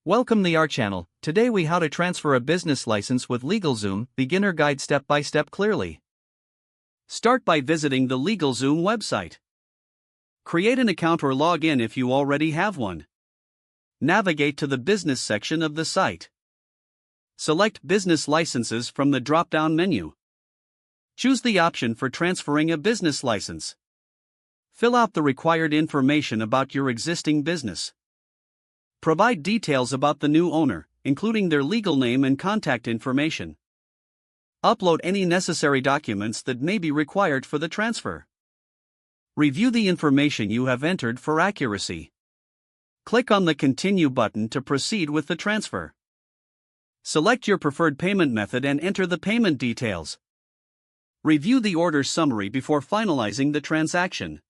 Welcome to our channel. Today we how to transfer a business license with LegalZoom, beginner guide step by step clearly. Start by visiting the LegalZoom website. Create an account or log in if you already have one. Navigate to the business section of the site. Select business licenses from the drop-down menu. Choose the option for transferring a business license. Fill out the required information about your existing business. Provide details about the new owner, including their legal name and contact information. Upload any necessary documents that may be required for the transfer. Review the information you have entered for accuracy. Click on the Continue button to proceed with the transfer. Select your preferred payment method and enter the payment details. Review the order summary before finalizing the transaction.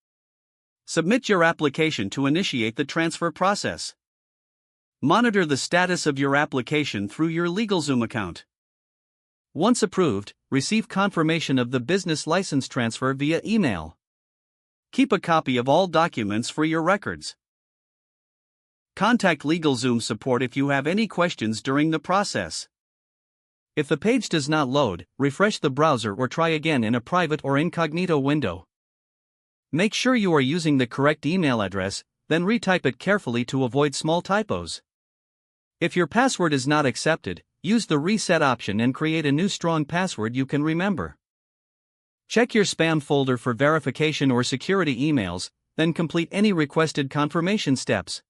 Submit your application to initiate the transfer process. Monitor the status of your application through your LegalZoom account. Once approved, receive confirmation of the business license transfer via email. Keep a copy of all documents for your records. Contact LegalZoom support if you have any questions during the process. If the page does not load, refresh the browser or try again in a private or incognito window. Make sure you are using the correct email address, then retype it carefully to avoid small typos. If your password is not accepted, use the reset option and create a new strong password you can remember. Check your spam folder for verification or security emails, then complete any requested confirmation steps.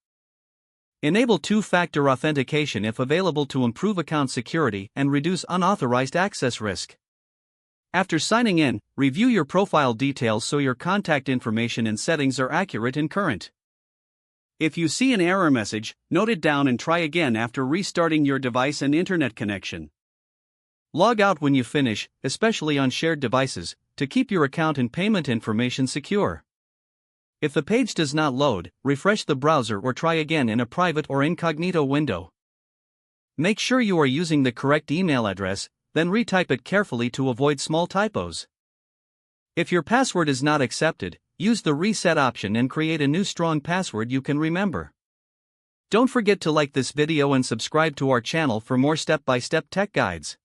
Enable two-factor authentication if available to improve account security and reduce unauthorized access risk. After signing in, review your profile details so your contact information and settings are accurate and current. If you see an error message, note it down and try again after restarting your device and internet connection. Log out when you finish, especially on shared devices, to keep your account and payment information secure. If the page does not load, refresh the browser or try again in a private or incognito window. Make sure you are using the correct email address, then retype it carefully to avoid small typos. If your password is not accepted, use the reset option and create a new strong password you can remember. Don't forget to like this video and subscribe to our channel for more step-by-step tech guides.